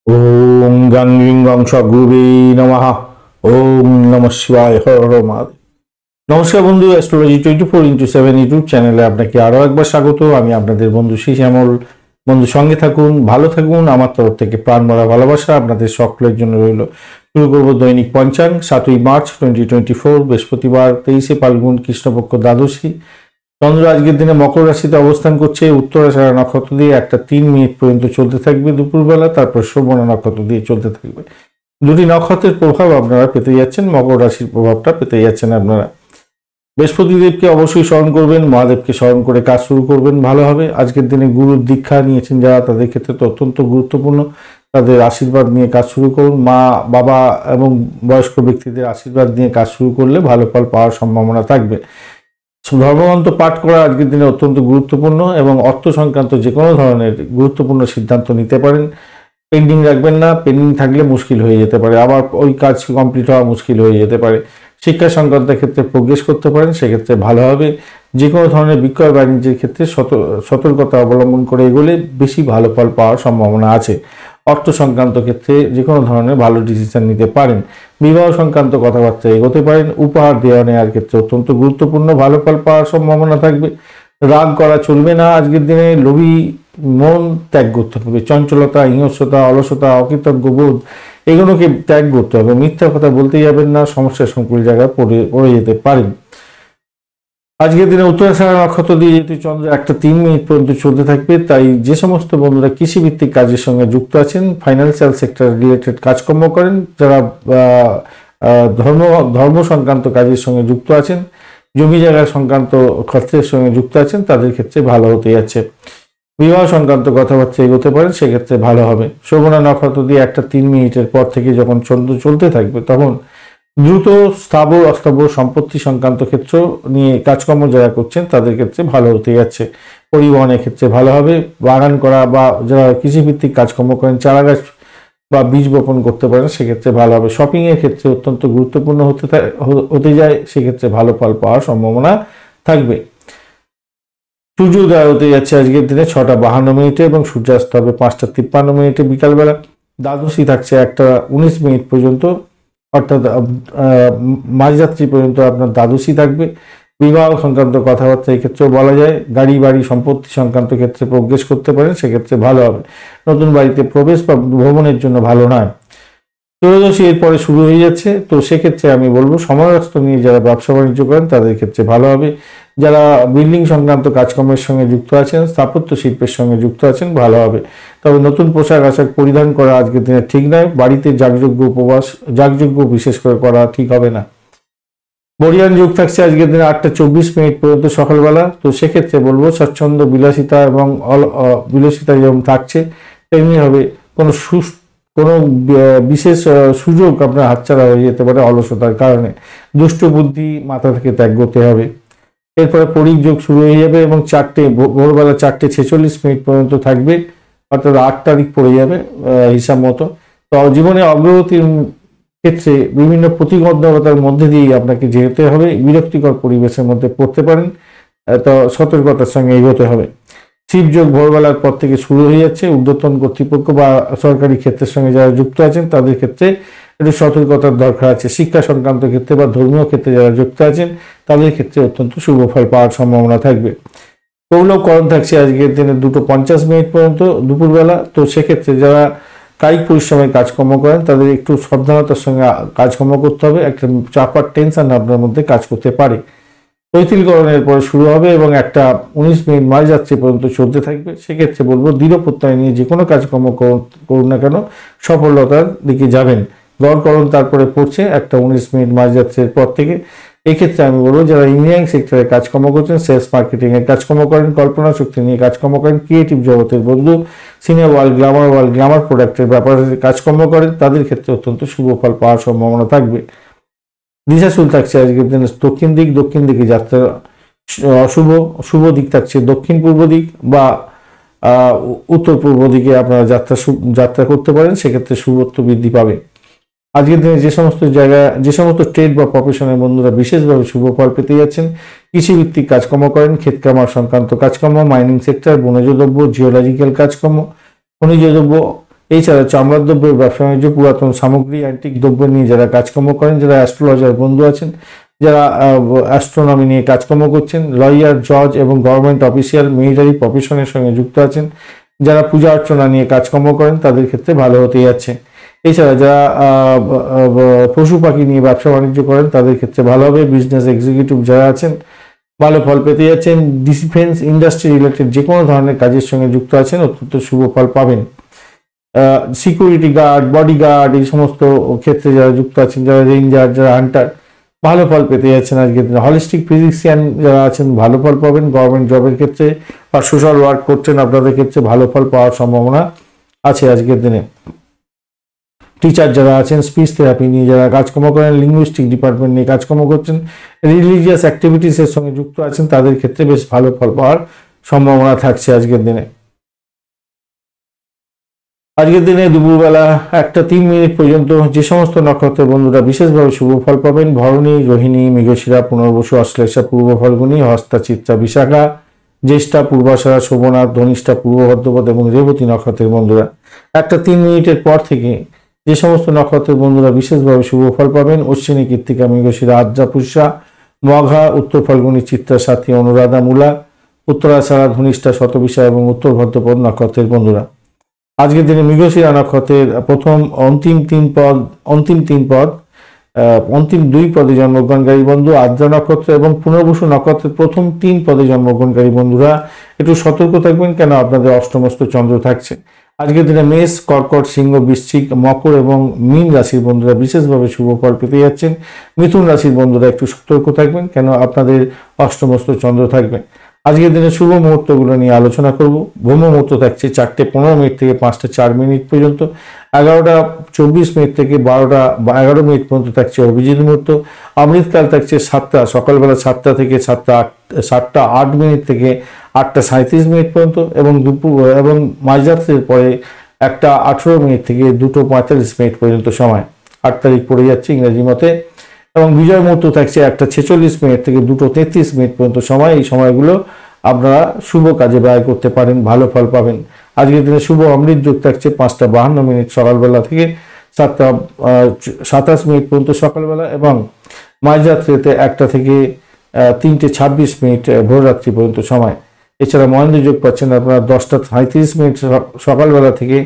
ওম গাং রিং গং সগুরুবে নমঃ। ওম নমঃ শিবায়, হর হর মহাদেব। নমস্কার বন্ধু, অ্যাস্ট্রোলজি 24x7 ইউটিউব চ্যানেলে আপনাকে আরো একবার স্বাগত। আমি আপনাদের বন্ধু শ্রী শ্যামল। বন্ধু, সঙ্গে থাকুন, ভালো থাকুন। আমার তরফ থেকে প্রাণ ভরা ভালোবাসা আপনাদের সকলের জন্য রইল। শুরু করব দৈনিক পঞ্চাঙ্গ। 7ই মার্চ 2024, বৃহস্পতিবার, 23শে ফাল্গুন, কৃষ্ণপক্ষ দ্বাদশী। চন্দ্র আজকের দিনে মকর রাশিতে অবস্থান করছে। উত্তরাষাঢ়া নক্ষত্র দিয়ে 1:03 পর্যন্ত চলতে থাকবে দুপুরবেলা, তারপর শ্রবণা নক্ষত্র দিয়ে চলতে থাকবে। দুটি নক্ষত্রের প্রভাব আপনারা পেতে যাচ্ছেন, মকর রাশির প্রভাবটা পেতে যাচ্ছেন আপনারা। বৃহস্পতিদেবকে অবশ্যই স্মরণ করবেন, মহাদেবকে স্মরণ করে কাজ শুরু করবেন, ভালো হবে। আজকের দিনে গুরুর দীক্ষা নিয়েছেন যারা, তাদের ক্ষেত্রে তো অত্যন্ত গুরুত্বপূর্ণ। তাদের আশীর্বাদ নিয়ে কাজ শুরু করুন। মা, বাবা এবং বয়স্ক ব্যক্তিদের আশীর্বাদ নিয়ে কাজ শুরু করলে ভালো ফল পাওয়ার সম্ভাবনা থাকবে। ধর্মগ্রন্থ পাঠ করা আজকের দিনে অত্যন্ত গুরুত্বপূর্ণ এবং অর্থ সংক্রান্ত যে কোনো ধরনের গুরুত্বপূর্ণ সিদ্ধান্ত নিতে পারেন। পেন্ডিং রাখবেন না, পেন্ডিং থাকলে মুশকিল হয়ে যেতে পারে, আবার ওই কাজ কমপ্লিট হওয়া মুশকিল হয়ে যেতে পারে। শিক্ষা সংক্রান্ত ক্ষেত্রে প্রোগ্রেস করতে পারেন, সেক্ষেত্রে ভালো হবে। যে কোনো ধরনের বিক্রয় বাণিজ্যের ক্ষেত্রে সতর্কতা অবলম্বন করে এগোলে বেশি ভালো ফল পাওয়ার সম্ভাবনা আছে। অর্থ সংক্রান্ত ক্ষেত্রে যে কোনো ধরনের ভালো ডিসিশন নিতে পারেন। বিবাহ সংক্রান্ত কথাবার্তা এগোতে পারেন। উপহার দেওয়া নেওয়ার ক্ষেত্রে অত্যন্ত গুরুত্বপূর্ণ, ভালো ফল পাওয়ার সম্ভাবনা থাকবে। রাগ করা চলবে না আজকের দিনে। লোভী মন ত্যাগ করতে হবে। চঞ্চলতা, হিংস্রতা, অলসতা, অকৃতজ্ঞ বোধ এগুলোকে ত্যাগ করতে হবে। মিথ্যা কথা বলতে যাবেন না, সমস্যার সংকুল জায়গায় পড়ে যেতে পারেন। আজকের দিনে উত্তরাষাঢ়া নক্ষত্র দিয়ে যেহেতু চন্দ্র 1:03 পর্যন্ত চলতে থাকবে, তাই যে সমস্ত বন্ধুরা কৃষিভিত্তিক কাজের সঙ্গে যুক্ত আছেন, ফাইন্যান্সিয়াল সেক্টর রিলেটেড কাজকর্ম করেন, যারা ধর্ম সংক্রান্ত কাজের সঙ্গে যুক্ত আছেন, জমি জায়গা সংক্রান্ত ক্ষেত্রের সঙ্গে যুক্ত আছেন, তাদের ক্ষেত্রে ভালো হতে যাচ্ছে। বিবাহ সংক্রান্ত কথাবার্তা এগোতে পারেন, সেক্ষেত্রে ভালো হবে। শ্রবণা নক্ষত্র দিয়ে 1:03 পর থেকে যখন চন্দ্র চলতে থাকবে, তখন দ্রুত স্থাবর অস্থাবর সম্পত্তি সংক্রান্ত ক্ষেত্র নিয়ে কাজকর্ম যারা করছেন, তাদের ক্ষেত্রে ভালো হতে যাচ্ছে। পরিবহনের ক্ষেত্রে ভালো হবে। বাগান করা বা যারা কৃষিভিত্তিক কাজকর্ম করেন, চারাগাছ বা বীজ বপন করতে পারেন, সেক্ষেত্রে ভালো হবে। শপিং এর ক্ষেত্রে অত্যন্ত গুরুত্বপূর্ণ হতে যায়, সেক্ষেত্রে ভালো ফল পাওয়ার সম্ভাবনা থাকবে। সূর্যোদয় হতে যাচ্ছে আজকের দিনে 6:52 এবং সূর্যাস্ত হবে 5:53 বিকালবেলা। দ্বাদশী থাকছে 1:19 পর্যন্ত, অর্থাৎ মাঝরাত্রি পর্যন্ত আপনার দ্বাদশী থাকবে। বিবাহ সংক্রান্ত কথাবার্তা এক্ষেত্রেও বলা যায়। গাড়ি বাড়ি সম্পত্তি সংক্রান্ত ক্ষেত্রে প্রোগ্রেস করতে পারেন, সেক্ষেত্রে ভালো হবে। নতুন বাড়িতে প্রবেশ বা ভ্রমণের জন্য ভালো নয়। ত্রয়োদশী এরপরে শুরু হয়ে যাচ্ছে, তো সেক্ষেত্রে আমি বলবো সমরাস্ত নিয়ে যারা ব্যবসা বাণিজ্য করেন, তাদের ক্ষেত্রে ভালো হবে। যারা বিল্ডিং সংক্রান্ত কাজকর্মের সঙ্গে যুক্ত আছেন, স্থাপত্য শিল্পের সঙ্গে যুক্ত আছেন, ভালো হবে। তবে নতুন পোশাক আশাক পরিধান করা আজকের দিনে ঠিক নয়। বাড়িতে যাগযজ্ঞ উপবাস যাগযজ্ঞ বিশেষ করে করা ঠিক হবে না। বরিয়ান যুগ থাকছে আজকের দিনে 8:24 পর্যন্ত সকালবেলা, তো সেক্ষেত্রে বলবো স্বচ্ছন্দ বিলাসিতা এবং বিলাসিতা যেমন থাকছে, তেমনি হবে। কোনো বিশেষ সুযোগ আপনার হাতছাড়া হয়ে যেতে পারে অলসতার কারণে। দুষ্ট বুদ্ধি মাথা থেকে ত্যাগ করতে হবে। এরপরে পরিক যোগ শুরু হয়ে যাবে এবং ভোরবেলা 4:46 পর্যন্ত থাকবে, অর্থাৎ 8 তারিখ পড়ে যাবে হিসাব মতো। তো জীবনে অগ্রগতির ক্ষেত্রে বিভিন্ন প্রতিবন্ধকতার মধ্যে দিয়েই আপনাকে যেতে হবে। বিরক্তিকর পরিবেশের মধ্যে পড়তে পারেন, তো সতর্কতার সঙ্গে এগোতে হবে। শিবযোগ ভোরবেলার পর থেকে শুরু হয়ে যাচ্ছে। ঊর্ধ্বতন কর্তৃপক্ষ বা সরকারি ক্ষেত্রের সঙ্গে যারা যুক্ত আছেন, তাদের ক্ষেত্রে একটু সতর্কতার দরকার আছে। শিক্ষা সংক্রান্ত ক্ষেত্রে বা ধর্মীয় ক্ষেত্রে যারা যুক্ত আছেন, তাদের ক্ষেত্রে অত্যন্ত শুভ ফল পাওয়ার সম্ভাবনা থাকবে। পৌলকরণ থাকছে আজকের দিনে 2:50 পর্যন্ত দুপুরবেলা, তো সেক্ষেত্রে যারা কায়িক পরিশ্রমের কাজকর্ম করেন, তাদের একটু সাবধানতার সঙ্গে কাজকর্ম করতে হবে। একটা চাপার টেনশন আপনার মধ্যে কাজ করতে পারে। তৈতিলকরণের পরে শুরু হবে এবং 1:19 মাঝরাত্রি পর্যন্ত চলতে থাকবে। সেক্ষেত্রে বলবো দৃঢ় প্রত্যয় নিয়ে যে কোনো কাজকর্ম করুন না কেন, সফলতার দিকে যাবেন। গড়করণ তারপরে পড়ছে 1:19 মাঝরাত্রির পর থেকে। এক্ষেত্রে আমি বলবো যারা ইঞ্জিনিয়ারিং সেক্টরে কাজকর্ম করছেন, সেলস মার্কেটিং এর কাজকর্ম করেন, কল্পনা শক্তি নিয়ে কাজকর্ম করেন, ক্রিয়েটিভ জগতের বন্ধু, সিনেমা ওয়ার্ল্ড, গ্ল্যামার প্রোডাক্টের ব্যাপারে কাজকর্ম করেন, তাদের ক্ষেত্রে অত্যন্ত শুভ ফল পাওয়ার সম্ভাবনা থাকবে। দিশাশুল থাকছে আজকের দিনে দক্ষিণ দিকে যাত্রা শুভ দিক থাকছে দক্ষিণ পূর্ব দিক বা উত্তর পূর্ব দিকে আপনারা যাত্রা করতে পারেন, সেক্ষেত্রে শুভত্ব বৃদ্ধি পাবে। আজকের দিনে যে সমস্ত ট্রেড বা প্রফেশনের বন্ধুরা বিশেষভাবে শুভ ফল পেতে যাচ্ছেন, কৃষিভিত্তিক কাজকর্ম করেন, ক্ষেত সংক্রান্ত কাজকর্ম, মাইনিং সেক্টর, বনজ দ্রব্য, জিওলজিক্যাল কাজকর্ম, খনিজ দ্রব্য এছাড়া চামড়ার দ্রব্যের ব্যবসা বাণিজ্য, পুরাতন সামগ্রী, অ্যান্টিক দ্রব্য নিয়ে যারা কাজকর্ম করেন, যারা অ্যাস্ট্রোলজার বন্ধু আছেন, যারা অ্যাস্ট্রোনমি নিয়ে কাজকর্ম করছেন, লয়ার, জজ এবং গভর্নমেন্ট অফিসিয়াল, মিলিটারি প্রফেশনের সঙ্গে যুক্ত আছেন, যারা পূজা অর্চনা নিয়ে কাজকর্ম করেন, তাদের ক্ষেত্রে ভালো হতে যাচ্ছে। এছাড়া যারা পশু পাখি নিয়ে ব্যবসা বাণিজ্য করেন, তাদের ক্ষেত্রে ভালো হবে। বিজনেস এক্সিকিউটিভ যারা আছেন, ভালো ফল পেতে যাচ্ছেন। ডিফেন্স ইন্ডাস্ট্রি রিলেটেড যে কোনো ধরনের কাজের সঙ্গে যুক্ত আছেন, অত্যন্ত শুভ ফল পাবেন। সিকিউরিটি গার্ড, বডিগার্ড, এই সমস্ত ক্ষেত্রে যারা যুক্ত আছেন, যারা রেঞ্জার, যারা হান্টার, ভালো ফল পেতে যাচ্ছেন আজকের দিনে। হলিস্টিক ফিজিশিয়ান যারা আছেন, ভালো ফল পাবেন। গভর্নমেন্ট জবের ক্ষেত্রে বা সোশ্যাল ওয়ার্ক করছেন, আপনাদের ক্ষেত্রে ভালো ফল পাওয়ার সম্ভাবনা আছে আজকের দিনে। টিচার যারা আছেন, স্পিচ থেরাপি নিয়ে যারা কাজকর্ম করেন, লিঙ্গুইস্টিক ডিপার্টমেন্ট নিয়ে কাজকর্ম করছেন, রিলিজিয়াস অ্যাক্টিভিটিসের সঙ্গে যুক্ত আছেন, তাদের ক্ষেত্রে বেশ ভালো ফল পাওয়ার সম্ভাবনা থাকছে আজকের দিনে। আজকের দিনে দুপুরবেলা 1:03 পর্যন্ত যে সমস্ত নক্ষত্রের বন্ধুরা বিশেষভাবে শুভ ফল পাবেন: ভরণী, রোহিণী, মৃগশিরা, পুনর্বসু, অশ্লেষা, পূর্ব ফাল্গুনী, হস্তা, চিত্রা, বিশাখা, জ্যেষ্ঠা, পূর্বাষাঢ়া, শোভনা, ধনিষ্ঠা, পূর্ব ভদ্রপদ এবং রেবতী নক্ষত্রের বন্ধুরা 1:03 পর থেকে যে সমস্ত নক্ষত্রের বন্ধুরা বিশেষভাবে শুভ ফল পাবেন: অশ্বিনী, কৃত্তিকা, মৃগশিরা, আদ্রা, পুষ্যা, মঘা, উত্তর ফাল্গুনী, চিত্রা, সাথী, অনুরাধা, মূলা, উত্তরাষাঢ়া, ধনিষ্ঠা, শতবিশা এবং উত্তর ভদ্রপদ নক্ষত্রের বন্ধুরা। আজকের দিনে মৃগশিরা নক্ষত্রের অন্তিম 2 পদে জন্মগ্রহণকারী বন্ধু, আদ্রা নক্ষত্র এবং পুনর্বসু নক্ষত্রের প্রথম 3 পদে জন্মগ্রহণকারী বন্ধুরা একটু সতর্ক থাকবেন, কেন আপনাদের অষ্টমস্ত চন্দ্র থাকছে। আজকের দিনে মেষ, কর্কট, সিংহ, বৃশ্চিক, মকর এবং মীন রাশির বন্ধুরা বিশেষভাবে শুভ ফল পেতে যাচ্ছেন। মিথুন রাশির বন্ধুরা একটু সতর্ক থাকবেন, কেন আপনাদের অষ্টমস্ত চন্দ্র থাকবে। আজকের দিনে শুভ মুহূর্তগুলো নিয়ে আলোচনা করব। ব্রহ্ম মুহূর্ত থাকছে 4:15 থেকে 5:04 পর্যন্ত। 11:24 থেকে 11:11 পর্যন্ত থাকছে অভিজিৎ মুহূর্ত। অমৃতকাল থাকছে সকালবেলা 7টা থেকে 7:08 থেকে 8:37 পর্যন্ত এবং মাঝরাত্রের পরে 1:18 থেকে 2:45 পর্যন্ত সময়। 8 তারিখ পড়ে যাচ্ছে ইংরেজি মতে। এবং বিজয় মুহূর্ত থাকছে 1:46 থেকে 2:33 পর্যন্ত সময়। এই সময়গুলো আপনারা শুভ কাজে ব্যয় করতে পারেন, ভালো ফল পাবেন। আজকের দিনে শুভ অমৃত যোগ থাকছে 5:52 সকালবেলা থেকে 7:27 পর্যন্ত সকালবেলা এবং মাঝরাত্রিতে 1টা থেকে 3:26 ভোররাত্রি পর্যন্ত সময়। এছাড়া মহেন্দ্র যোগ পাচ্ছেন আপনারা 10:37 সকালবেলা থেকে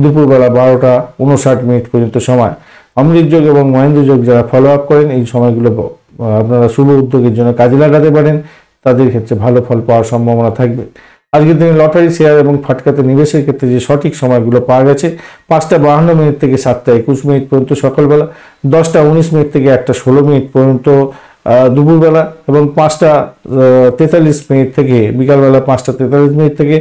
দুপুরবেলা 12:59 পর্যন্ত সময়। অমৃত যোগ এবং মহেন্দ্র যোগ যারা ফলো আপ করেন, এই সময়গুলো আপনারা শুভ উদ্যোগের জন্য কাজে লাগাতে পারেন, তাদের ক্ষেত্রে ভালো ফল পাওয়ার সম্ভাবনা থাকবে। আজকের দিনে লটারি, শেয়ার এবং ফাটকাতে নিবেশের ক্ষেত্রে যে সঠিক সময়গুলো পাওয়া গেছে: 5:52 থেকে 7:21 পর্যন্ত সকালবেলা, 10:19 থেকে 1:16 পর্যন্ত দুপুরবেলা এবং 5:43 থেকে বিকালবেলা 5:43 থেকে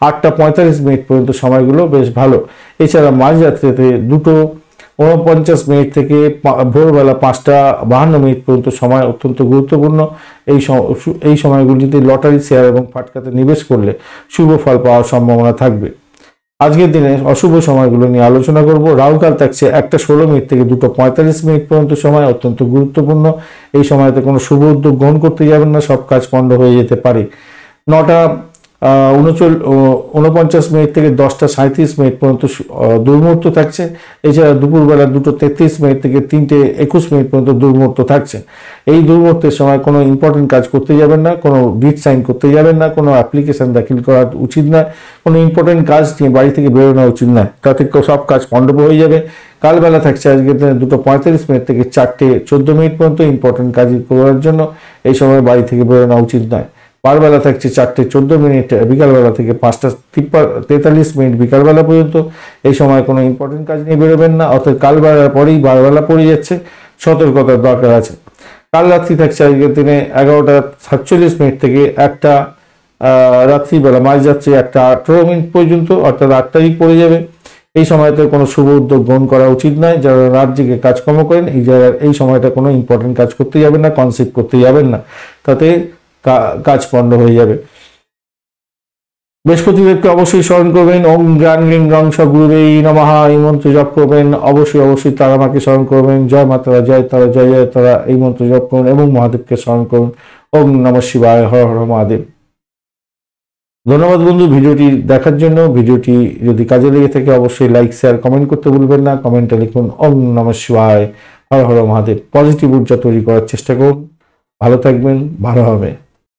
8:45 পর্যন্ত সময়গুলো বেশ ভালো। এছাড়া মাঝরাত্রিতে 2:49 থেকে ভোরবেলা 5:52 পর্যন্ত সময় অত্যন্ত গুরুত্বপূর্ণ। এই সময়গুলিতে লটারি, শেয়ার এবং ফাটকাতে নিবেশ করলে শুভ ফল পাওয়ার সম্ভাবনা থাকবে। আজকের দিনে অশুভ সময়গুলো নিয়ে আলোচনা করব। রাহুকাল থাকছে 1:16 থেকে 2:45 পর্যন্ত সময়, অত্যন্ত গুরুত্বপূর্ণ। এই সময়তে কোনো শুভ উদ্যোগ গ্রহণ করতে যাবেন না, সব কাজ পণ্ড হয়ে যেতে পারে। 9:49 থেকে 10:37 পর্যন্ত দুর্মুহূর্ত থাকছে। এছাড়া দুপুরবেলা 2:33 থেকে 3:21 পর্যন্ত দুর্মুহূর্ত থাকছে। এই দুর্মুহূর্তের সময় কোনো ইম্পর্টেন্ট কাজ করতে যাবেন না, কোনো ডিড সাইন করতে যাবেন না, কোনো অ্যাপ্লিকেশন দাখিল করা উচিত নয়, কোনো ইম্পর্টেন্ট কাজ নিয়ে বাড়ি থেকে বেরোনো উচিত নয়, তাতে সব কাজ পণ্ড হয়ে যাবে। কালবেলা থাকছে আজকে 2:45 থেকে 4:14 পর্যন্ত ইম্পর্টেন্ট কাজ করার জন্য এই সময় বাড়ি থেকে বেরোনো উচিত নয়। বারবেলা থাকছে 4:14 বিকালবেলা থেকে 5:43 বিকালবেলা পর্যন্ত। এই সময় কোনো ইম্পর্টেন্ট কাজ নিয়ে বেরোবেন না, অর্থাৎ কালবেলার পরেই বারবেলা পড়ে যাচ্ছে, সতর্কতার দরকার আছে। কাল রাত্রি থাকছে আজকের দিনে 11:47 থেকে 1টা রাত্রিবেলা মাঝরাত্রি 1:18 পর্যন্ত, অর্থাৎ 8 তারিখ পড়ে যাবে। এই সময়তে কোনো শুভ উদ্যোগ গ্রহণ করা উচিত নয়। যারা রাত জেগে কাজকর্ম করেন, এই সময়টা কোনো ইম্পর্টেন্ট কাজ করতে যাবেন না, কনসেপ্ট করতে যাবেন না, তাতে কাজ পণ্ড হয়ে যাবে। বৃহস্পতিদেবকে অবশ্যই স্মরণ করবেন। ওম জ্ঞান লিং রং সগুরুবেই নমঃ, এই মন্ত্র জপ করবেন। অবশ্যই তারা মাকে স্মরণ করবেন। জয় মাতারা, জয় তারা, জয় জয় তারা, এই মন্ত্র জপ করুন এবং মহাদেবকে স্মরণ করুন। ওম নমঃ শিবায়, হর হর মহাদেব। ধন্যবাদ বন্ধু ভিডিওটি দেখার জন্য। ভিডিওটি যদি কাজে লেগে থাকে অবশ্যই লাইক শেয়ার কমেন্ট করতে ভুলবেন না। কমেন্টে লিখুন ওম নমঃ শিবায়, হর হর মহাদেব। পজিটিভ ঊর্জা তৈরি করার চেষ্টা করুন। ভালো থাকবেন, ভালো হবে।